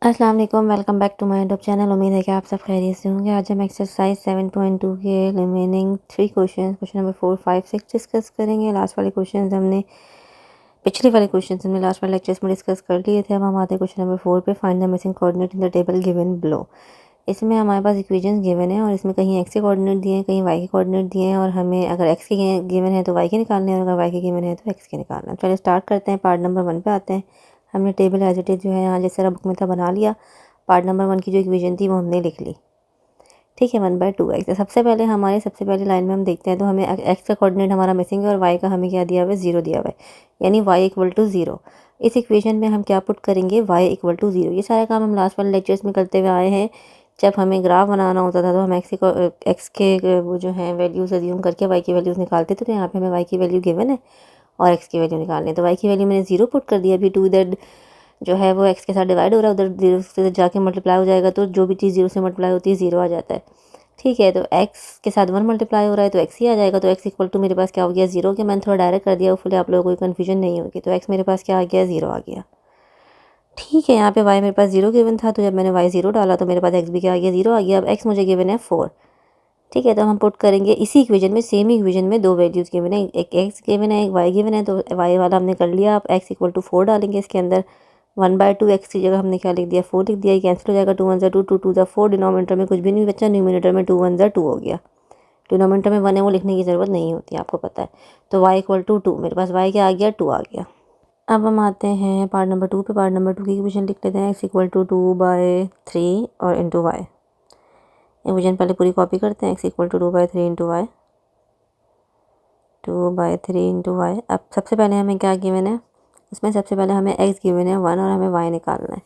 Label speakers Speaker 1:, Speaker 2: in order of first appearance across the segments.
Speaker 1: अस्सलाम वालेकुम, welcome back to my YouTube channel. उम्मीद है कि आप सब खैरियत से होंगे। आज हम एक्सरसाइज 7.2 के रिमेनिंग 3 क्वेश्चन नंबर 4, 5, 6 डिस्कस करेंगे। लास्ट वाले क्वेश्चन हमने लास्ट वाले लेक्चर्स में डिस्कस कर लिए थे। अब हम आते हैं क्वेश्चन नंबर 4 पे। Find the missing coordinate in the table given below. इसमें हमारे पास इक्वेशंस गिवन है और इसमें कहीं एक्स के कोऑर्डिनेट दिए हैं, कहीं वाई के कोऑर्डिनेट दिए हैं, और हमें अगर एक्स के गिवन है तो वाई के निकालने हैं, और अगर वाई के गिवन है तो एक्स के निकालना है। चलिए स्टार्ट करते हैं। पार्ट नंबर 1 पे आते हैं। हमने टेबल एज इट इज़ जो है यहाँ जिस तरह बुक में था बना लिया। पार्ट नंबर 1 की जो इक्वेशन थी वो हमने लिख ली। ठीक है, 1/2x। सबसे पहले लाइन में हम देखते हैं तो हमें एक्स का कोऑर्डिनेट हमारा मिसिंग है और वाई का हमें क्या दिया हुआ है, 0 दिया हुआ है, यानी y = 0। इस इक्वेशन में हम क्या पुट करेंगे, y = 0। ये सारा काम हम लास्ट वाले लेक्चर्स में करते हुए आए हैं। जब हमें ग्राफ बनाना होता था तो हम एक्स के वो जो है वैल्यूज अज्यूम करके वाई की वैल्यूज़ निकालते थे। तो यहाँ पे हमें वाई की वैल्यू गिवन है और एक्स की वैल्यू निकालनी है। तो वाई की वैल्यू मैंने 0 पुट कर दिया। अभी 2 इधर जो है वो एक्स के साथ डिवाइड हो रहा है, उधर 0 से जाके मल्टीप्लाई हो जाएगा, तो जो भी चीज़ 0 से मल्टीप्लाई होती है 0 आ जाता है। ठीक है, तो एक्स के साथ 1 मल्टीप्लाई हो रहा है तो एक्स ही आ जाएगा। तो एक्स = मेरे पास क्या हो गया, 0 के। मैंने थोड़ा डायरेक्ट कर दिया, उसके आप लोगों को कोई कन्फ्यूजन नहीं होगी। तो एक्स मेरे पास क्या आ गया, 0 आ गया। ठीक है, यहाँ पे वाई मेरे पास 0 गिवन था, तो जब मैंने वाई 0 डाला तो मेरे पास एक्स भी क्या आ गया, 0 आ गया। अब एक्स मुझे गिवन है 4। ठीक है, तो हम पुट करेंगे इसी इक्वेशन में, सेम इक्वेशन में 2 वैल्यूज़ गिवन है, एक एक्स गिवन है, एक वाई गिवन है। तो वाई वाला हमने कर लिया। अब एक्स = 4 डालेंगे इसके अंदर। 1/2x की जगह हमने क्या लिख दिया, 4 लिख दिया। ये कैंसिल हो जाएगा, 2 1 2, 2 2 4। डिनोमिनेटर में कुछ भी नहीं बचा, न्यूमिनेटर में 2 1 2 हो गया। डिनोमिनेटर में 1 है वो लिखने की ज़रूरत नहीं होती, आपको पता है। तो y = 2, मेरे पास y क्या आ गया, 2 आ गया। अब हम आते हैं पार्ट नंबर 2 पे। पार्ट नंबर 2 की इक्वेशन लिख लेते हैं। x = 2/3 और इंटू वाई। इक्वेशन पहले पूरी कॉपी करते हैं। x = 2/3 into y, 2/3 into y. अब सबसे पहले हमें क्या गिवन है, इसमें सबसे पहले हमें x गिवन है 1 और हमें y निकालना है।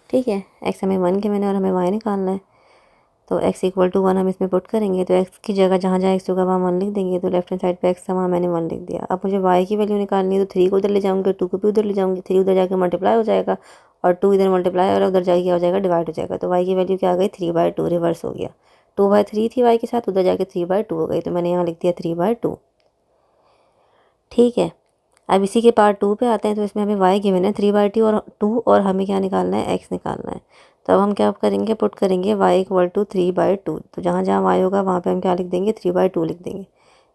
Speaker 1: ठीक है, x हमें 1 गिवन है और हमें y निकालना है। तो x = 1 हम इसमें पुट करेंगे। तो x की जगह जहाँ जहाँ x होगा वहाँ 1 लिख देंगे। तो लेफ्ट हैंड साइड पे x था, वहाँ मैंने 1 लिख दिया। अब मुझे y की वैल्यू निकालनी है, तो 3 को उधर ले जाऊँगी, 2 को भी उधर ले जाऊँगी। 3 उधर जाके मल्टीप्लाई हो जाएगा और 2 इधर मल्टीप्लाई और उधर जाके क्या हो जाएगा, डिवाइड हो जाएगा। तो y की वैल्यू क्या आ गई, 3/2, रिवर्स हो गया। 2/3 थी y के साथ, उधर जाके 3/2 हो गई। तो मैंने यहाँ लिख दिया 3/2। ठीक है, अब इसी के पार्ट 2 पे आते हैं। तो इसमें हमें y गिवन है 3/2 और 2, और हमें क्या निकालना है, x निकालना है। तो अब हम क्या करेंगे, पुट करेंगे y = 3/2। तो जहाँ जहाँ y होगा वहाँ पे हम क्या लिख देंगे, 3/2 लिख देंगे।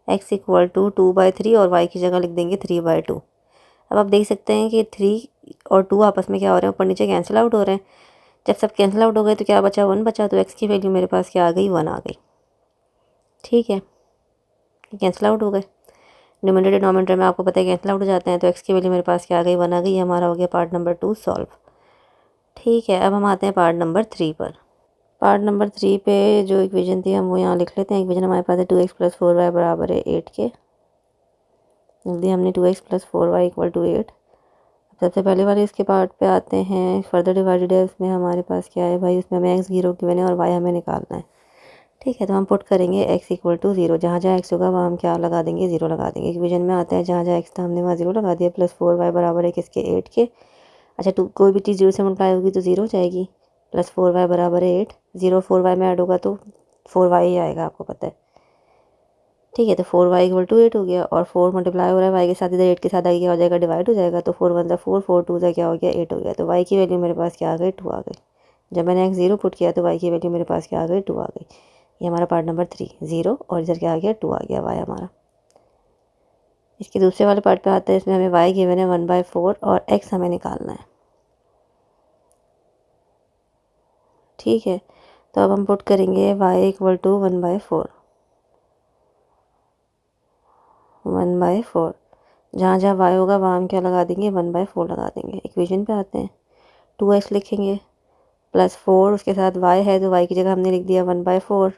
Speaker 1: x = 2/3 और y की जगह लिख देंगे 3/2। अब आप देख सकते हैं कि 3 और 2 आपस में क्या हो रहे हैं, ऊपर नीचे कैंसिल आउट हो रहे हैं। जब सब कैंसिल आउट हो गए तो क्या बचा, 1 बचा। तो x की वैल्यू मेरे पास क्या आ गई, 1 आ गई। ठीक है, कैंसिल आउट हो गए। न्यूमरेटर डिनोमिनेटर में आपको पता है कैंसिल आउट हो जाते हैं। तो एक्स की वैल्यू मेरे पास क्या आ गई, 1 आ गई। हमारा हो गया पार्ट नंबर 2 सॉल्व। ठीक है, अब हम आते हैं पार्ट नंबर 3 पर। पार्ट नंबर 3 पे जो इक्वेशन थी हम वो यहाँ लिख लेते हैं। इक्वेशन हमारे पास है 2x + 4y = 8 के। लिख दिया हमने 2x + 4y = 8। सबसे पहले वाले इसके पार्ट पे आते हैं। फर्दर डिवाइडेड है, उसमें हमारे पास क्या है भाई, उसमें हमें x 0 गिवन है और y हमें निकालना है। ठीक है, तो हम पुट करेंगे x = 0। जहाँ जहाँ x होगा वहाँ हम क्या लगा देंगे, 0 लगा देंगे। इक्वेशन में आता है जहाँ जहाँ x था हमने वहाँ 0 लगा दिया। +4y = किसके, 8 के। अच्छा, तो कोई भी चीज़ 0 से मल्टीप्लाई होगी तो 0 हो जाएगी। +4y = 8, 0 4y में ऐड होगा तो 4y ही आएगा, आपको पता है। ठीक है, तो 4y = 8 हो गया और 4 मल्टीप्लाई हो रहा है y के साथ, इधर 8 के साथ आगे क्या हो जाएगा, डिवाइड हो जाएगा। तो 4 1 4, 4 2 क्या हो गया, 8 हो गया। तो y की वैल्यू मेरे पास क्या आ गई, 2 आ गई। जब मैंने x 0 पुट किया तो y की वैल्यू मेरे पास क्या आ गई, 2 आ गई। ये हमारा पार्ट नंबर 3, 0 और इधर क्या आ गया, 2 आ गया y हमारा। इसके दूसरे वाले पार्ट पे आते हैं। इसमें हमें y गिवन है 1/4 और x हमें निकालना है। ठीक है, तो अब हम पुट करेंगे y = 1/4। 1/4 जहाँ जहाँ y होगा वहाँ हम क्या लगा देंगे, 1/4 लगा देंगे। इक्वेशन पे आते हैं। 2x लिखेंगे +4, उसके साथ y है तो y की जगह हमने लिख दिया 1/4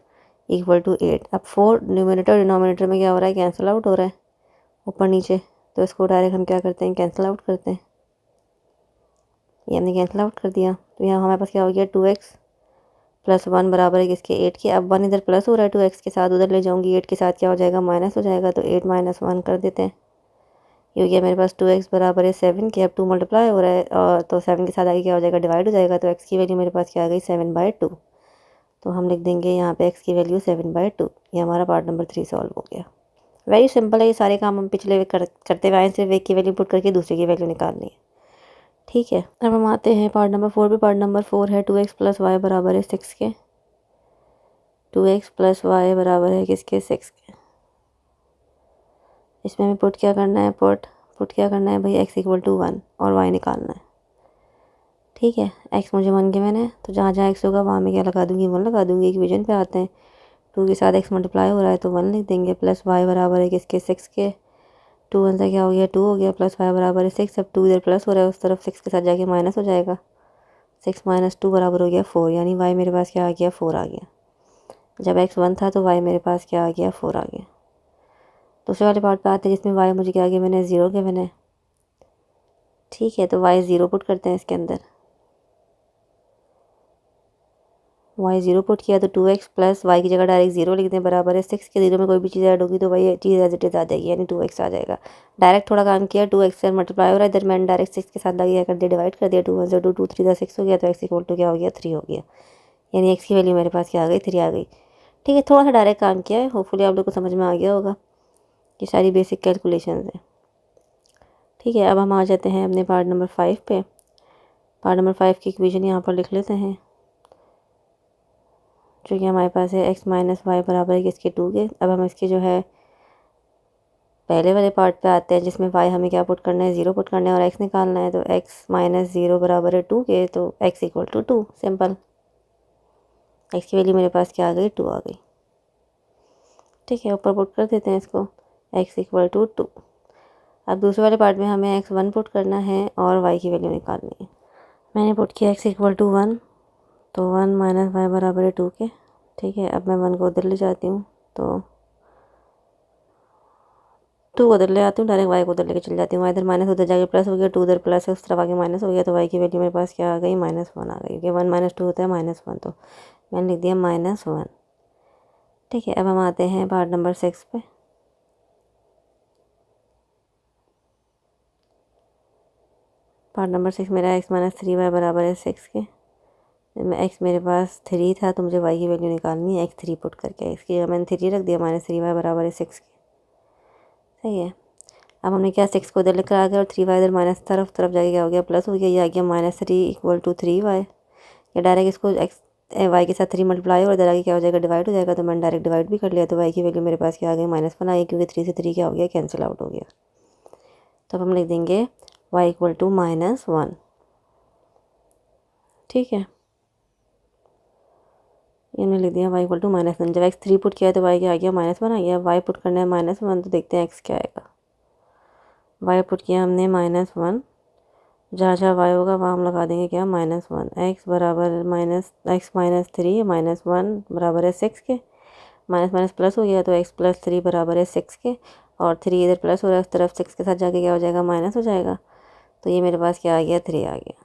Speaker 1: = 8। अब 4 न्यूमरेटर डिनोमिनेटर में क्या हो रहा है, कैंसिल आउट हो रहा है ऊपर नीचे। तो इसको डायरेक्ट हम क्या करते हैं, कैंसिल आउट करते हैं। ये हमने कैंसिल आउट कर दिया। तो यहाँ हमारे पास क्या हो गया, 2x + 1 = किसके, 8 के। अब 1 इधर प्लस हो रहा है, 2x के साथ उधर ले जाऊँगी, 8 के साथ क्या हो जाएगा, माइनस हो जाएगा। तो 8 - 1 कर देते हैं। ये हो गया मेरे पास 2x = 7 के। अब 2 मल्टीप्लाई हो रहा है और तो 7 के साथ आगे क्या हो जाएगा, डिवाइड हो जाएगा। तो x की वैल्यू मेरे पास क्या आ गई, 7/2। तो हम लिख देंगे यहाँ पे x की वैल्यू 7/2। ये हमारा पार्ट नंबर 3 सॉल्व हो गया। वेरी सिंपल है, ये सारे काम हम पिछले करते हुए आए। सिर्फ एक की वैल्यू पुट करके दूसरे की वैल्यू निकालनी है। ठीक है, अब हम आते हैं पार्ट नंबर 4 पे। पार्ट नंबर 4 है 2x प्लस वाई बराबर है 6 के। 2x प्लस वाई बराबर है किसके? 6 के। इसमें हमें पुट क्या करना है? पुट क्या करना है भाई? x इक्वल टू 1 और y निकालना है। ठीक है, x मुझे 1 गिवन है, तो जहाँ जहाँ x होगा वहाँ मैं क्या लगा दूंगी? 1 लगा दूंगी। इक्वेशन पे आते हैं, 2 के साथ x मल्टीप्लाई हो रहा है तो 1 लिख देंगे, प्लस y बराबर है किसके? 6 के। 2 1 से क्या हो गया? 2 हो गया, प्लस y बराबर है 6। अब 2 इधर प्लस हो रहा है, उस तरफ 6 के साथ जाके माइनस हो जाएगा। 6 माइनस 2 बराबर हो गया 4, यानी y मेरे पास क्या आ गया? 4 आ गया। जब x 1 था तो y मेरे पास क्या आ गया? 4 आ गया। दूसरे वाले पार्ट पे आते हैं जिसमें y मुझे क्या गिवन है? 0 गिवन है। ठीक है, तो y 0 पुट करते हैं इसके अंदर। y 0 पुट किया तो 2x प्लस y की जगह डायरेक्ट 0 लिख दें, बराबर है 6 के। 0 में कोई भी चीज़ ऐड होगी तो वही चीज़ एज इट इज आ जाएगी, यानी 2x आ जाएगा। डायरेक्ट थोड़ा काम किया, 2x से मल्टीप्लाई हो रहा है इधर, मैंने डायरेक्ट 6 के साथ लगा कर दिया, डिवाइड कर दिया। 2 1 से 2 2 3 का 6 हो गया, तो x इक्वल टू क्या हो गया? 3 हो गया, यानी x की वैल्यू मेरे पास क्या आ गई? 3 आ गई। ठीक है, थोड़ा सा डायरेक्ट काम किया है, होपफुली आप लोग को समझ में आ गया होगा। ये सारी बेसिक कैलकुलेशन है। ठीक है, अब हम आ जाते हैं अपने पार्ट नंबर 5 पे। पार्ट नंबर 5 की इक्वेशन यहाँ पर लिख लेते हैं, जो कि हमारे पास है x माइनस वाई बराबर है किसके? 2 के। अब हम इसके जो है पहले वाले पार्ट पे आते हैं जिसमें y हमें क्या पुट करना है? 0 पुट करना है और x निकालना है। तो x माइनस 0 बराबर है 2 के, तो x equal to 2। Simple, x की वैल्यू मेरे पास क्या आ गई? 2 आ गई। ठीक है, ऊपर पुट कर देते हैं इसको, x इक्वल टू 2। अब दूसरे वाले पार्ट में हमें x 1 पुट करना है और y की वैल्यू निकालनी है। मैंने पुट किया x इक्वल टू 1, तो 1 माइनस वाई बराबर है 2 के। ठीक है, अब मैं 1 को उधर ले जाती हूँ, तो 2 को उधर ले आती हूँ, डायरेक्ट y को उधर लेके चल जाती हूँ। y इधर माइनस उधर जाके प्लस हो गया, 2 उधर प्लस है उस तरफ आगे माइनस हो गया, तो y की वैल्यू मेरे पास क्या आ गई? -1 आ गई, क्योंकि 1 माइनस 2 होता है -1, तो मैंने लिख दिया -1। ठीक है, अब हम आते हैं पार्ट नंबर 6 पे। पार्ट नंबर 6 मेरा x माइनस 3y बराबर है 6 के। x मेरे पास 3 था, तो मुझे y की वैल्यू निकालनी है। x 3 पुट करके इसकी जगह मैंने 3 रख दिया, -3y बराबर है 6 के। सही है, अब हमने क्या? 6 को इधर लेकर आ गया और 3y इधर माइनस तरफ जाके क्या हो गया? प्लस हो गया। ये आ गया -3 इक्वल टू 3y। या डायरेक्ट इसको x y के साथ 3 मल्टीप्लाई और इधर आगे क्या हो जाएगा? डिवाइड हो जाएगा, तो मैंने डायरेक्ट डिवाइड भी कर लिया। तो y की वैल्यू मेरे पास क्या आ गई? -1 आ गई, क्योंकि 3 से 3 क्या हो गया? कैंसिल आउट हो गया। तो अब हम लिख देंगे y इक्वल टू -1। ठीक है, ये मैंने लिख दिया y इक्वल टू -1। जब x 3 पुट किया तो y क्या आ गया? -1 आ गया। y पुट करना है -1, तो देखते हैं x क्या आएगा। y पुट किया हमने -1, जहाँ जहाँ y होगा वहाँ हम लगा देंगे क्या? -1। x बराबर x माइनस 3 -1 बराबर है 6 के। माइनस माइनस प्लस हो गया, तो x प्लस 3 बराबर है 6 के, और 3 इधर प्लस हो रहा है उस तरफ, 6 के साथ जाके क्या हो जाएगा? माइनस हो जाएगा। तो ये मेरे पास क्या आ गया? 3 आ गया।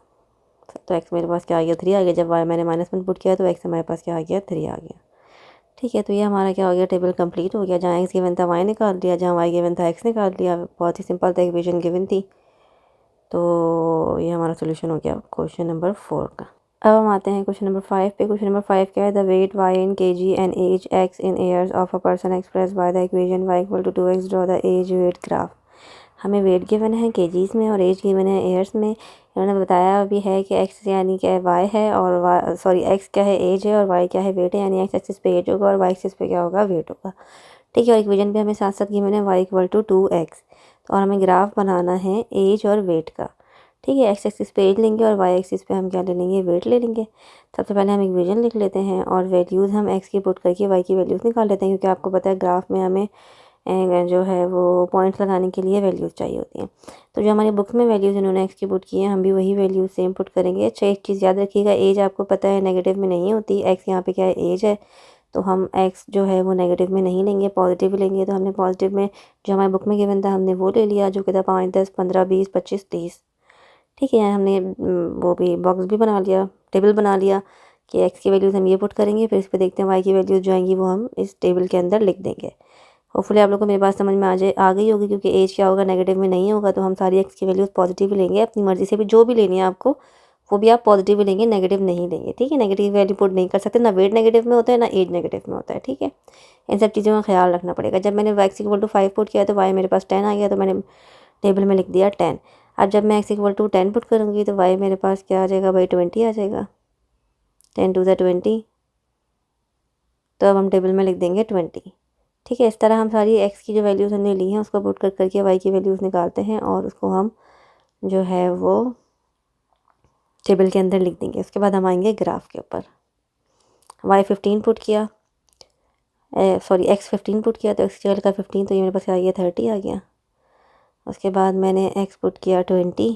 Speaker 1: तो x मेरे पास क्या आ गया? 3 आ गया। जब y मैंने -1 पुट किया तो x हमारे पास क्या आ गया? 3 आ गया। ठीक है, तो ये हमारा क्या हो गया? टेबल कंप्लीट हो गया। जहाँ x गिवन था y निकाल लिया, जहाँ y गिवन था x निकाल लिया। बहुत ही सिंपल था, इक्वेशन गिवन थी। तो ये हमारा सोल्यूशन हो गया क्वेश्चन नंबर 4 का। अब हम आते हैं क्वेश्चन नंबर 5 पे। क्वेश्चन नंबर 5 क्या है? The weight y in kg and age x in years of a person express by the equation y equal to 2x, draw the age weight graph. हमें weight given है kgs में और as given है years में। इन्होंने बताया भी है कि x यानी क्या है? y है, और x क्या है? एज है, और y क्या है? वेट है। यानी x एक्सिस पे एज होगा और y एक्सिस पे क्या होगा? वेट होगा। ठीक है, और इक्वेशन पे हमें साथ साथ गिवन है y इक्वल टू 2x, और हमें ग्राफ बनाना है एज और वेट का। ठीक है, x एक्सिस पे एज लेंगे और y एक्सिस पे हम क्या ले लेंगे? वेट ले लेंगे। सबसे पहले हम इक्वेशन लिख लेते हैं और वैल्यूज़ हम x की पुट करके y की वैल्यूज़ निकाल लेते हैं, क्योंकि आपको पता है ग्राफ में हमें जो है वो पॉइंट्स लगाने के लिए वैल्यूज़ चाहिए होती हैं। तो जो हमारी बुक्स में वैल्यूज़ इन्होंने एक्स की पुट की हैं, हम भी वही वैल्यूज़ सेम पुट करेंगे। अच्छा, एक चीज़ याद रखिएगा, एज आपको पता है नेगेटिव में नहीं होती। एक्स यहाँ पे क्या है? एज है, तो हम एक्स जो है वो नेगेटिव में नहीं लेंगे, पॉजिटिव लेंगे। तो हमने पॉजिटिव में जो हमारी बुक में गिवन था हमने वो ले लिया, जो कि था 5 10 15 20 25 30। ठीक है, हमने वो भी बॉक्स भी बना लिया, टेबल बना लिया कि एक्स की वैल्यूज़ हम ये पुट करेंगे, फिर इस पर देखते हैं वाई की वैल्यूज़ जो आएंगी वो हम इस टेबल के अंदर लिख देंगे। होपफुली आप लोग को मेरी बात समझ में आ गई होगी, क्योंकि एज क्या होगा? नेगेटिव में नहीं होगा, तो हम सारी एक्स की वैल्यूज़ पॉजिटिव ही लेंगे। अपनी मर्ज़ी से भी जो भी लेनी है आपको वो भी आप पॉजिटिव ही लेंगे, नेगेटिव नहीं लेंगे। ठीक है, नेगेटिव वैल्यू पुट नहीं कर सकते, ना वेट नेगेटिव में होता है ना एज नेगेटिव में होता है। ठीक है, इन सब चीज़ों का ख्याल रखना पड़ेगा। जब मैंने y इक्वल टू 5 पुट किया तो y मेरे पास 10 आ गया, तो मैंने टेबल में लिख दिया 10। अब जब मैं x=10 पुट करूँगी तो y मेरे पास क्या आ जाएगा भाई, 20 आ जाएगा। 10 × 2 = 20। तो अब हम टेबल में लिख देंगे 20। ठीक है, इस तरह हम सारी x की जो वैल्यूज़ हमने ली हैं उसको पुट कर करके y की वैल्यूज़ निकालते हैं और उसको हम जो है वो टेबल के अंदर लिख देंगे। उसके बाद हम आएंगे ग्राफ के ऊपर। y15 पुट किया, सॉरी x15 पुट किया तो x की जगह का 15, तो ये मेरे पास आ गया 30 आ गया। उसके बाद मैंने x पुट किया 20।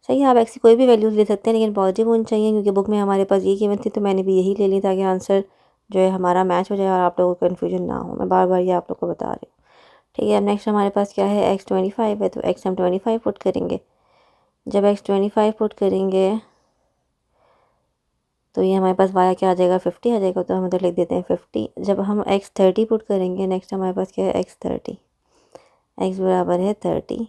Speaker 1: सही है, आप x की कोई भी वैल्यूज़ ले सकते हैं लेकिन पॉजिटिव होनी चाहिए, क्योंकि बुक में हमारे पास ये गिवन थी तो मैंने भी यही ले ली ताकि आंसर जो है हमारा मैच हो जाए और आप लोगों को कन्फ्यूजन ना हो। मैं बार बार ये आप लोग को बता रही हूँ। ठीक है, अब नेक्स्ट हमारे पास क्या है, x25 है तो x हम 25 पुट करेंगे। जब x25 पुट करेंगे तो ये हमारे पास y क्या आ जाएगा, 50 आ जाएगा, तो हम इधर लिख देते हैं 50। जब हम x30 पुट करेंगे, नेक्स्ट हमारे पास क्या है, x30, x बराबर है 30,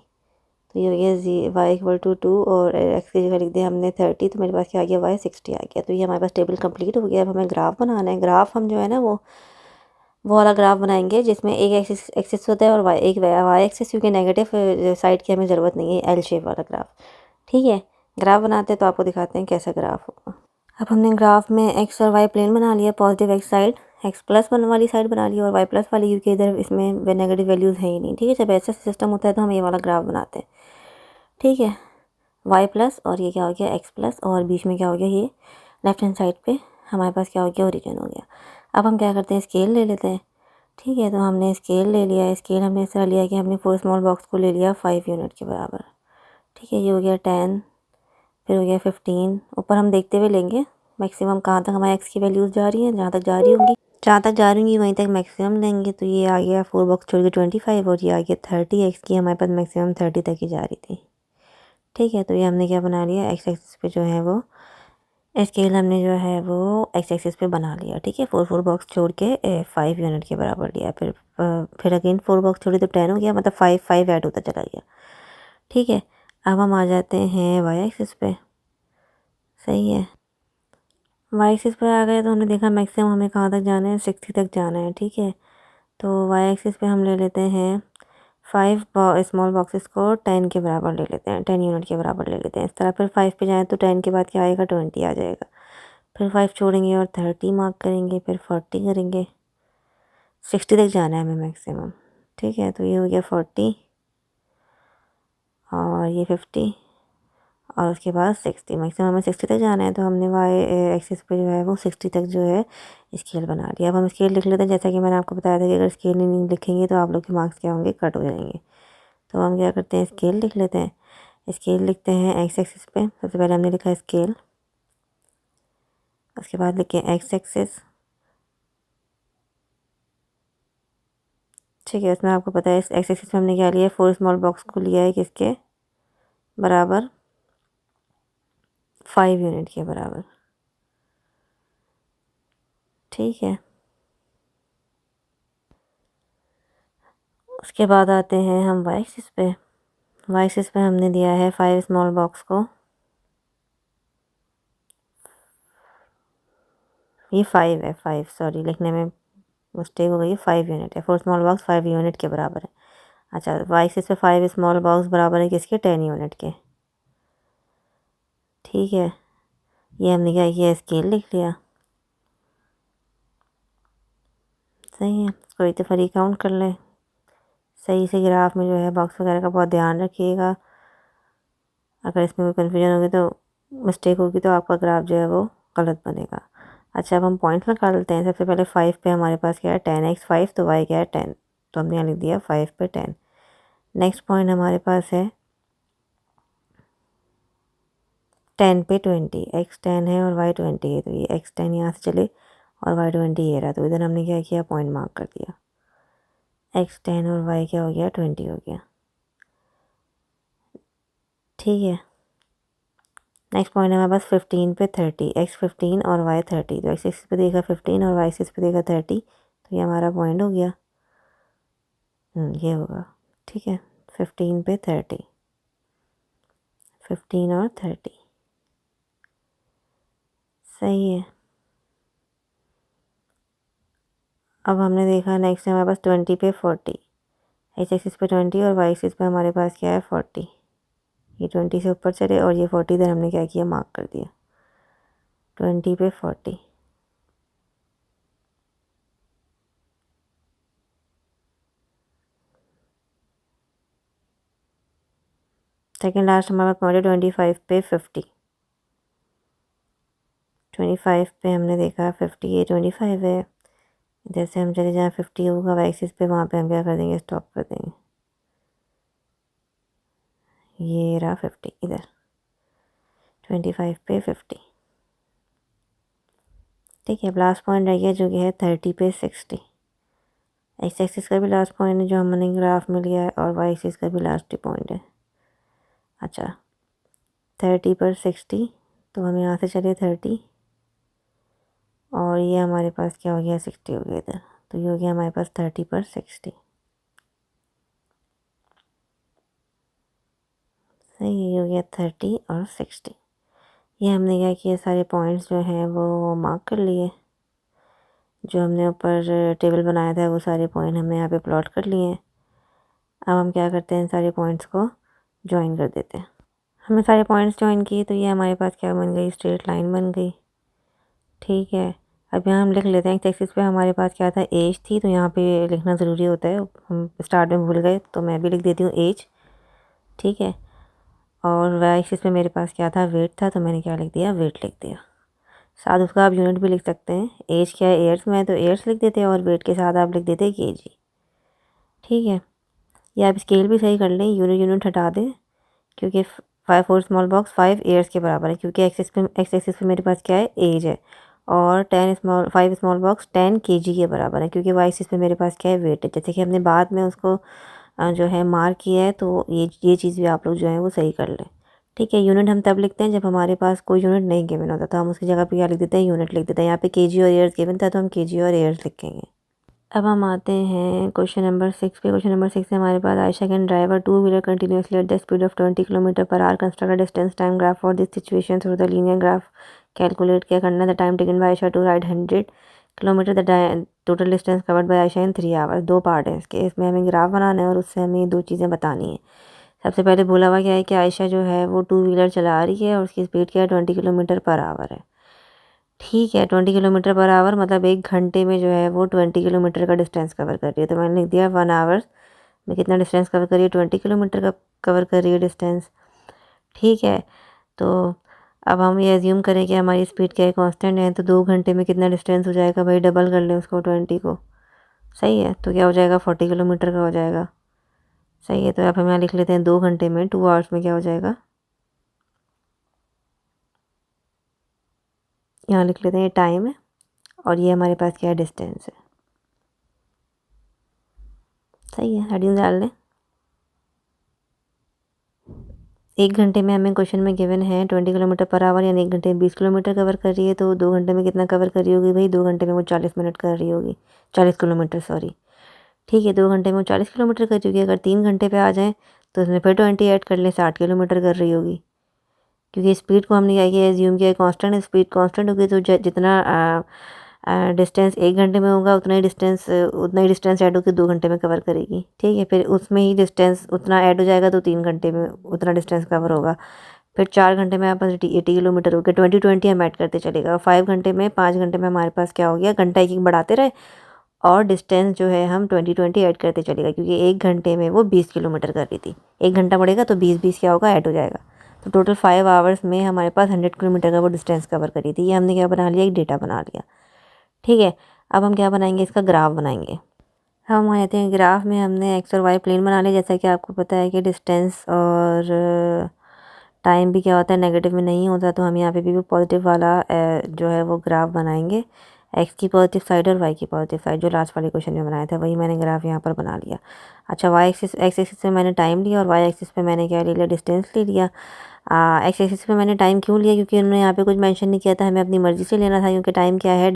Speaker 1: तो ये हो गया y=2 और x की जगह लिख दिया हमने 30, तो मेरे पास क्या आ गया, y60 आ गया। तो ये हमारे पास टेबल कंप्लीट हो गया। अब हमें ग्राफ बनाना है। ग्राफ हम जो है ना वो वाला ग्राफ बनाएंगे जिसमें एक एक्सिस होता है और एक वाई एक्सिस, क्योंकि नेगेटिव साइड की हमें ज़रूरत नहीं है, एल शेप वाला ग्राफ। ठीक है, ग्राफ बनाते हैं तो आपको दिखाते हैं कैसा ग्राफ होगा। अब हमने ग्राफ में एक्स और वाई प्लेन बना लिया, positive x side, x plus one वाली साइड बना ली और वाई प्लस वाली, क्योंकि इधर इसमें नेगेटिव वैल्यूज़ है ही नहीं। ठीक है, जब ऐसा सिस्टम होता है तो हम ये वाला ग्राफ बनाते हैं। ठीक है, वाई प्लस और ये क्या हो गया, एक्स प्लस, और बीच में क्या हो गया, ये लेफ्ट हैंड साइड पे हमारे पास क्या हो गया, ओरिजिन हो गया। अब हम क्या करते हैं, स्केल ले लेते हैं। ठीक है, तो हमने स्केल ले लिया। स्केल हमने इस तरह लिया कि हमने 4 स्मॉल बॉक्स को ले लिया 5 यूनिट के बराबर। ठीक है, ये हो गया 10, फिर हो गया 15। ऊपर हम देखते हुए लेंगे मैक्सिमम कहाँ तक हमारे एक्स की वैल्यूज़ जा रही हैं, जहाँ तक जा रही होंगी वहीं तक मैक्सिमम लेंगे। तो ये आ गया 4 बॉक्स छोड़ के 25 और ये आ गया 30। एक्स की हमारे पास मैक्सिमम 30 तक ही जा रही थी। ठीक है, तो ये हमने क्या बना लिया, एक्स एक्सिस पे जो है वो स्केल हमने जो है वो एक्स एक्सिस पे बना लिया। ठीक है, 4 बॉक्स छोड़ के 5 यूनिट के बराबर लिया। फिर अगेन 4 बॉक्स छोड़ी तो 10 हो गया, मतलब 5 ऐड होता चला गया। ठीक है, अब हम आ जाते हैं वाई एक्सिस पे। सही है, वाई एक्सिस पे आ गए तो हमने देखा मैक्सिमम हमें कहाँ तक जाना है, 60 तक जाना है। ठीक है, तो वाई एक्सिस पे हम ले लेते हैं 5 स्मॉल बॉक्सेस को 10 के बराबर ले लेते हैं, 10 यूनिट के बराबर ले लेते हैं इस तरह। फिर 5 पे जाएँ तो 10 के बाद क्या आएगा, 20 आ जाएगा। फिर 5 छोड़ेंगे और 30 मार्क करेंगे, फिर 40 करेंगे, 60 तक जाना है हमें मैक्सिमम। ठीक है, तो ये हो गया 40 और ये 50 और उसके बाद 60, मैक्सिमम हमें 60 तक जाना है। तो हमने वाई एक्सिस पे जो है वो 60 तक जो है स्केल बना लिया। अब हम स्केल लिख लेते हैं, जैसा कि मैंने आपको बताया था कि अगर स्केल नहीं लिखेंगे तो आप लोग के मार्क्स क्या होंगे, कट हो जाएंगे। तो हम क्या करते हैं, स्केल लिख लेते हैं। स्केल लिखते हैं एक्स एक्सिस पे, सबसे पहले हमने लिखा स्केल, उसके बाद लिखे एक्स एक्सिस। ठीक है, इसमें आपको पता है इस एक्स एक्सिस में हमने क्या लिया है, 4 स्मॉल बॉक्स को लिया है किसके बराबर, 5 यूनिट के बराबर। ठीक है, उसके बाद आते हैं हम वाई एक्सिस पे। वाई एक्सिस पे हमने दिया है 5 स्मॉल बॉक्स को, ये 5 है, 5 सॉरी लिखने में मिस्टेक हो गई है, 5 यूनिट है। 4 स्मॉल बॉक्स 5 यूनिट के बराबर है। अच्छा, वाई एक्सिस पे 5 स्मॉल बॉक्स बराबर है किसके, 10 यूनिट के। ठीक है, ये हमने क्या किया, स्केल लिख लिया। सही है, इसको एक दफ़ा काउंट कर लें। सही से ग्राफ में जो है बॉक्स वगैरह का बहुत ध्यान रखिएगा, अगर इसमें कोई कन्फ्यूजन होगी तो मिस्टेक होगी तो आपका ग्राफ जो है वो गलत बनेगा। अच्छा, अब हम पॉइंट निकाल लेते हैं। सबसे पहले 5 पे हमारे पास क्या है, 10x 5, तो y क्या है 10, तो हमने यहाँ लिख दिया 5 पे 10। नेक्स्ट पॉइंट हमारे पास है 10 पे 20, x 10 है और y 20 है, तो ये x 10 यहाँ से चले और y 20 ये रहा, तो इधर हमने क्या किया, पॉइंट मार्क कर दिया। x 10 और y क्या हो गया, 20 हो गया। ठीक है, नेक्स्ट पॉइंट है हमारे पास 15 पे 30, x 15 और y 30, तो x एक्सिस पे देगा 15 और y एक्सिस पे देगा 30, तो ये हमारा पॉइंट हो गया। ये होगा। ठीक है, 15 पे 30, 15 और 30। सही है, अब हमने देखा नेक्स्ट हमारे पास 20 पे 40, x एक्सिस पे 20 और y एक्सिस पे हमारे पास क्या है 40। ये 20 से ऊपर चले और ये 40 इधर हमने क्या किया, मार्क कर दिया 20 पे 40। सेकेंड लास्ट हमारा पॉइंट है 25 पे 50। 25 पे हमने देखा 50, ये 25 है। इधर से हम चले जहाँ 50 होगा वाई एक्सिस पे, वहाँ पे हम क्या कर देंगे, स्टॉप कर देंगे। ये रहा 50 इधर, 25 पे 50। ठीक है, अब लास्ट पॉइंट रह गया जो कि है 30 पे 60। एक्स एक्सिस का भी लास्ट पॉइंट है जो हमने ग्राफ में लिया है, और वाई एक्सिस का भी लास्ट पॉइंट है। अच्छा, 30 पर 60, तो हम यहाँ से चले 30 और ये हमारे पास क्या हो गया, 60 हो गया इधर, तो ये हो गया हमारे पास 30 पर 60। सही, ये हो गया 30 और 60। ये हमने क्या किया, सारे पॉइंट्स जो हैं वो मार्क कर लिए। जो हमने ऊपर टेबल बनाया था वो सारे पॉइंट हमने यहाँ पे प्लॉट कर लिए हैं। अब हम क्या करते हैं, इन सारे पॉइंट्स को ज्वाइन कर देते हैं। हमने सारे पॉइंट्स ज्वाइन किए तो ये हमारे पास क्या बन गई, स्ट्रेट लाइन बन गई। ठीक है, अब यहाँ हम लिख लेते हैं एक्स एक्सिस पे हमारे पास क्या था, एज थी, तो यहाँ पे लिखना ज़रूरी होता है, हम स्टार्ट में भूल गए तो मैं भी लिख देती हूँ एज। ठीक है, और वाई एक्सिस पे मेरे पास क्या था, वेट था, तो मैंने क्या लिख दिया, वेट लिख दिया। साथ उसका आप यूनिट भी लिख सकते हैं, एज क्या है ईयर्स में, तो ईयर्स लिख देते हैं, और वेट के साथ आप लिख देते हैं केजी। ठीक है, या आप स्केल भी सही कर लें, यूनिट यूनिट हटा दें, क्योंकि 5 4 स्मॉल बॉक्स 5 ईयर्स के बराबर है, क्योंकि एक्स एक्सिस पे मेरे पास क्या है, एज है, और 5 स्मॉल बॉक्स 10 केजी के बराबर है, क्योंकि वाई एक्सिस पे मेरे पास क्या है, वेट है। जैसे कि हमने बाद में उसको जो है मार्क किया है, तो ये चीज़ भी आप लोग जो है वो सही कर लें। ठीक है, यूनिट हम तब लिखते हैं जब हमारे पास कोई यूनिट नहीं गिवन होता, तो हम उसकी जगह पे क्या लिख देते हैं, यूनिट लिख देते हैं। यहाँ पे केजी और ईयर्स गिवन था तो हम केजी और ईयर्स लिखेंगे। अब हम आते हैं क्वेश्चन नंबर 6 पे। क्वेश्चन नंबर 6 में हमारे पास, Ayesha can drive a two wheeler continuously at the speed of 20 kilometre per hour, construct distance time graph for this situation through the linear graph, calculate क्या करना, the time taken by Ayesha to ride 100 kilometre, the total distance covered by Ayesha in 3 hours. दो part है इसके, इसमें हमें graph बनाना है और उससे हमें दो चीज़ें बतानी है। सबसे पहले बोला हुआ क्या है कि आयशा जो है वो टू व्हीलर चला रही है और उसकी स्पीड क्या है, 20 किलोमीटर पर आवर है। ठीक है, 20 किलोमीटर पर आवर मतलब 1 घंटे में जो है वो 20 किलोमीटर का डिस्टेंस कवर कर रही है। तो मैंने लिख दिया 1 आवर्स में कितना डिस्टेंस कवर कर रही है, 20 किलोमीटर का कवर कर रही है डिस्टेंस। ठीक है, तो अब हम ये एज्यूम करें कि हमारी स्पीड क्या है, कांस्टेंट है, तो 2 घंटे में कितना डिस्टेंस हो जाएगा भाई, डबल कर लें उसको 20 को। सही है, तो क्या हो जाएगा, 40 किलोमीटर का हो जाएगा। सही है, तो अब हम यहाँ लिख लेते हैं 2 घंटे में, 2 आवर्स में क्या हो जाएगा, यहाँ लिख लेते हैं ये टाइम है और ये हमारे पास क्या है, डिस्टेंस है। सही है, हेडिंग डाल लें। 1 घंटे में हमें क्वेश्चन में गिवन है 20 किलोमीटर पर आवर, यानी 1 घंटे में 20 किलोमीटर कवर कर रही है, तो 2 घंटे में कितना कवर कर रही होगी भाई, 2 घंटे में वो 40 मिनट कर रही होगी, 40 किलोमीटर सॉरी। ठीक है, 2 घंटे में वो 40 किलोमीटर कर रही होगी। अगर 3 घंटे पे आ जाएँ तो उसमें फिर 20 ऐड कर लें, 60 किलोमीटर कर रही होगी, क्योंकि स्पीड को हमने क्या किया, एज्यूम किया कांस्टेंट है, स्पीड कांस्टेंट होगी, तो जितना डिस्टेंस 1 घंटे में होगा उतना ही डिस्टेंस ऐड होकर 2 घंटे में कवर करेगी। ठीक है, फिर उसमें ही डिस्टेंस उतना ऐड हो जाएगा तो 3 घंटे में उतना डिस्टेंस कवर होगा। फिर 4 घंटे में हमारे पास 80 किलोमीटर हो गया, 20 20 हम ऐड करते चलेगा। और 5 घंटे में 5 घंटे में हमारे पास क्या हो गया, घंटा एक एक बढ़ाते रहे और डिस्टेंस जो है हम 20 20 ऐड करते चलेगा, क्योंकि 1 घंटे में वो 20 किलोमीटर कर रही थी। 1 घंटा बढ़ेगा तो 20 क्या होगा, ऐड हो जाएगा। तो टोटल 5 आवर्स में हमारे पास 100 किलोमीटर का वो डिस्टेंस कवर करी थी। ये हमने क्या बना लिया, एक डेटा बना लिया। ठीक है, अब हम क्या बनाएंगे, इसका ग्राफ बनाएंगे। हम आते हैं ग्राफ में, हमने एक्स और वाई प्लेन बना लिया। जैसा कि आपको पता है कि डिस्टेंस और टाइम भी क्या होता है, नेगेटिव में नहीं होता, तो हम यहाँ पे भी पॉजिटिव वाला जो है वो ग्राफ बनाएंगे। एक्स की पॉजिटिव साइड और वाई की पॉजिटिव साइड, जो लास्ट वाले क्वेश्चन में बनाया था वही मैंने ग्राफ यहाँ पर बना लिया। अच्छा, एक्स एक्सिस पे मैंने टाइम लिया और वाई एक्सिस पे मैंने क्या ले लिया, डिस्टेंस ले लिया। एक्स एक्सिस पे मैंने टाइम क्यों लिया, क्योंकि उन्होंने यहाँ पे कुछ मेंशन नहीं किया था, हमें अपनी मर्ज़ी से लेना था, क्योंकि टाइम क्या है,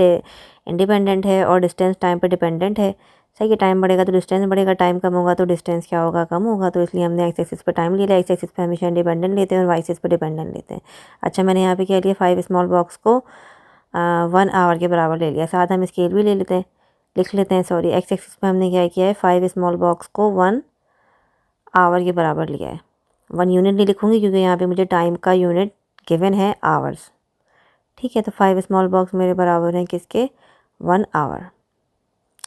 Speaker 1: इंडिपेंडेंट है और डिस्टेंस टाइम पर डिपेंडेंट है। सही है, टाइम बढ़ेगा तो डिस्टेंस बढ़ेगा, टाइम कम होगा तो डिस्टेंस क्या होगा, कम होगा। तो इसलिए हमने एक्स एक्सिस पर टाइम ले लिया, एक्स एक्सिस पे हमेशा इंडिपेंडेंट लेते हैं और वाई एक्सिस पर डिपेंडेंट लेते हैं। अच्छा, मैंने यहाँ पे क्या लिया, 5 स्मॉल बॉक्स को 1 आवर के बराबर ले लिया। साथ हम स्केल भी ले लेते हैं, लिख लेते हैं सॉरी। एक्स एक्सिस पे हमने क्या किया है, 5 स्मॉल बॉक्स को 1 आवर के बराबर लिया है। 1 यूनिट नहीं लिखूँगी क्योंकि यहाँ पे मुझे टाइम का यूनिट गिवन है आवर्स। ठीक है, तो 5 स्मॉल बॉक्स मेरे बराबर हैं किसके, 1 आवर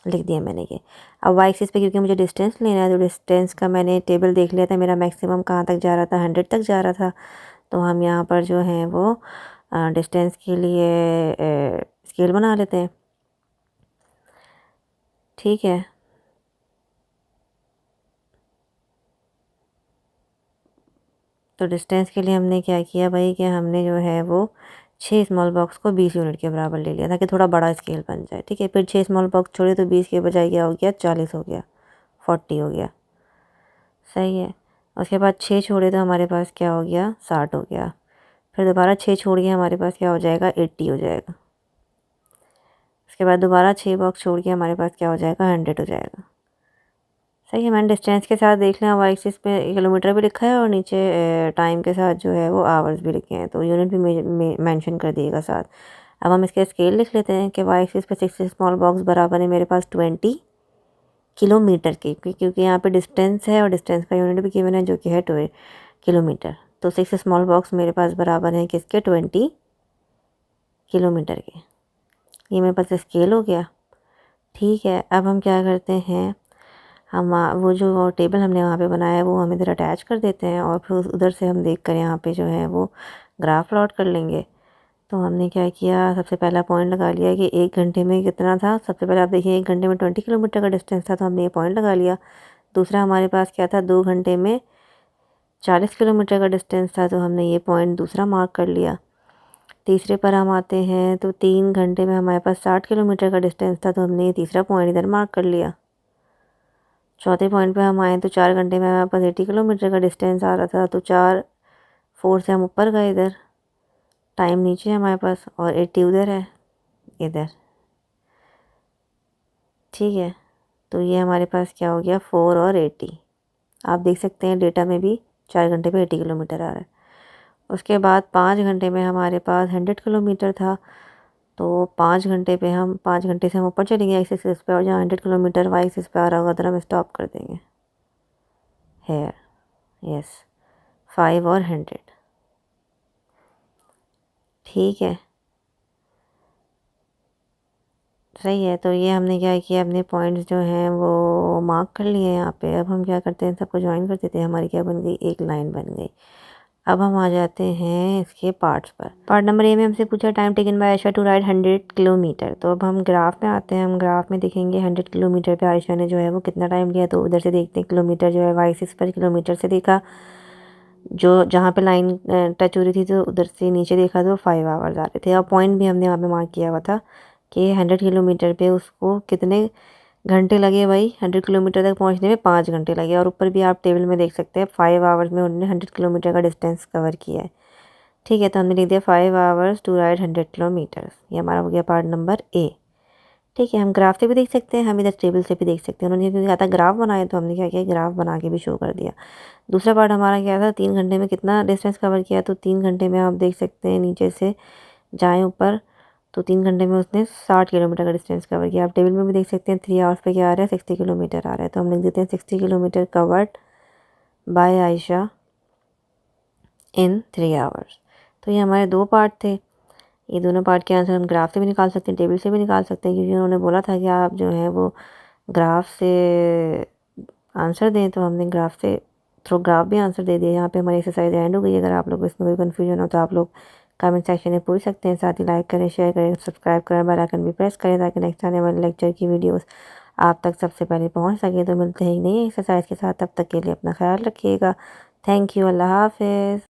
Speaker 1: लिख दिया मैंने ये। अब वाई एक्सिस पे क्योंकि मुझे डिस्टेंस लेना है तो डिस्टेंस का मैंने टेबल देख लिया था, मेरा मैक्सिमम कहाँ तक जा रहा था, 100 तक जा रहा था। तो हम यहाँ पर जो है वो डिस्टेंस के लिए स्केल बना लेते हैं। ठीक है, तो डिस्टेंस के लिए हमने क्या किया भाई कि हमने जो है वो 6 स्मॉल बॉक्स को 20 यूनिट के बराबर ले लिया ताकि थोड़ा बड़ा स्केल बन जाए। ठीक है, फिर 6 स्मॉल बॉक्स छोड़े तो 20 के बजाय क्या हो गया, 40 हो गया, 40 हो गया। सही है, उसके बाद 6 छोड़े तो हमारे पास क्या हो गया, 60 हो गया। फिर दोबारा 6 छोड़ के हमारे पास क्या हो जाएगा, 80 हो जाएगा। उसके बाद दोबारा 6 बॉक्स छोड़ के हमारे पास क्या हो जाएगा, 100 हो जाएगा। सही है, मैंने डिस्टेंस के साथ देख लिया, वाई एक्सिस पे किलोमीटर भी लिखा है और नीचे टाइम के साथ जो है वो आवर्स भी लिखे हैं, तो यूनिट भी मेंशन कर दिएगा साथ। अब हम इसके स्केल लिख लेते हैं कि वाई एक्सिस पे 6 स्मॉल बॉक्स बराबर है मेरे पास 20 किलोमीटर की, क्योंकि यहाँ पे डिस्टेंस है और डिस्टेंस का यूनिट भी गिवन है जो कि है किलोमीटर। तो 6 स्मॉल बॉक्स मेरे पास बराबर हैं किसके, 20 किलोमीटर के। ये मेरे पास स्केल हो गया। ठीक है, अब हम क्या करते हैं, हम वो जो टेबल हमने वहाँ पे बनाया है वो हम इधर अटैच कर देते हैं और फिर उधर से हम देख कर यहाँ पे जो है वो ग्राफ प्लॉट कर लेंगे। तो हमने क्या किया, सबसे पहला पॉइंट लगा लिया कि 1 घंटे में कितना था। सबसे पहले आप देखिए 1 घंटे में 20 किलोमीटर का डिस्टेंस था तो हमने ये पॉइंट लगा लिया। दूसरा हमारे पास क्या था, 2 घंटे में 40 किलोमीटर का डिस्टेंस था तो हमने ये पॉइंट दूसरा मार्क कर लिया। तीसरे पर हम आते हैं तो 3 घंटे में हमारे पास 60 किलोमीटर का डिस्टेंस था तो हमने ये तीसरा पॉइंट इधर मार्क कर लिया। चौथे पॉइंट पे हम आए तो 4 घंटे में हमारे पास 80 किलोमीटर का डिस्टेंस आ रहा था तो 4 से हम ऊपर गए, इधर टाइम नीचे है हमारे पास और 80 उधर है इधर। ठीक है, तो ये हमारे पास क्या हो गया, 4 और 80। आप देख सकते हैं डेटा में भी 4 घंटे पे 80 किलोमीटर आ रहा है। उसके बाद 5 घंटे में हमारे पास 100 किलोमीटर था तो 5 घंटे से हम ऊपर चलेंगे एक्स एक्सिस पे और जहाँ 100 किलोमीटर वाई एक्सिस पे आ रहा होगा उधर हम स्टॉप कर देंगे हेयर। यस, 5 और 100। ठीक है, सही है, तो ये हमने क्या किया, अपने पॉइंट्स जो हैं वो मार्क कर लिए यहाँ पे। अब हम क्या करते हैं, सबको ज्वाइन कर देते हैं, हमारी क्या बन गई, एक लाइन बन गई। अब हम आ जाते हैं इसके पार्ट्स पर। पार्ट नंबर ए में हमसे पूछा time taken by Ayesha to ride 100 kilometre. तो अब हम ग्राफ में आते हैं, हम ग्राफ में देखेंगे 100 किलोमीटर पे आयशा ने जो है वो कितना टाइम लिया। तो उधर से देखते हैं, किलोमीटर जो है वाई एक्सिस पर किलोमीटर से देखा, जो जहाँ पे लाइन टच हो रही थी तो उधर से नीचे देखा तो 5 आवर्स आ रहे थे। और पॉइंट भी हमने वहाँ पे मार्क किया हुआ था कि 100 किलोमीटर पे उसको कितने घंटे लगे भाई, 100 किलोमीटर तक पहुँचने में 5 घंटे लगे। और ऊपर भी आप टेबल में देख सकते हैं 5 आवर्स में उन्होंने 100 किलोमीटर का डिस्टेंस कवर किया है। ठीक है, तो हमने लिख दिया 5 आवर्स टू राइड 100 किलोमीटर्स। ये हमारा हो गया पार्ट नंबर ए। ठीक है, हम ग्राफ से भी देख सकते हैं, हम इधर टेबल से भी देख सकते हैं। उन्होंने क्योंकि कहा था ग्राफ बनाए तो हमने क्या किया, ग्राफ बना के भी शो कर दिया। दूसरा पार्ट हमारा क्या था, 3 घंटे में कितना डिस्टेंस कवर किया। तो 3 घंटे में आप देख सकते हैं, नीचे से जाएँ ऊपर तो 3 घंटे में उसने 60 किलोमीटर का डिस्टेंस कवर किया। आप टेबल में भी देख सकते हैं 3 आवर्स पे क्या आ रहा है, 60 किलोमीटर आ रहा है। तो हम लिख देते हैं 60 kilometre covered by Ayesha in 3 hours. तो ये हमारे 2 पार्ट थे। ये दोनों पार्ट के आंसर हम ग्राफ से भी निकाल सकते हैं, टेबल से भी निकाल सकते हैं, क्योंकि उन्होंने बोला था कि आप जो है वो ग्राफ से आंसर दें। तो हमने ग्राफ से थ्रू ग्राफ भी आंसर दे दिया। यहाँ पे हमारी एक्सरसाइज एंड हो गई। अगर आप लोग इसमें कोई कन्फ्यूजन हो तो आप लोग कमेंट सेक्शन में पूछ सकते हैं। साथ ही लाइक करें, शेयर करें, सब्सक्राइब करें, बेल आइकन भी प्रेस करें ताकि नेक्स्ट आने वाले लेक्चर की वीडियोस आप तक सबसे पहले पहुँच सके। तो मिलते हैं एक नई एक्सरसाइज के साथ, तब तक के लिए अपना ख्याल रखिएगा। थैंक यू, अल्लाह हाफिज़।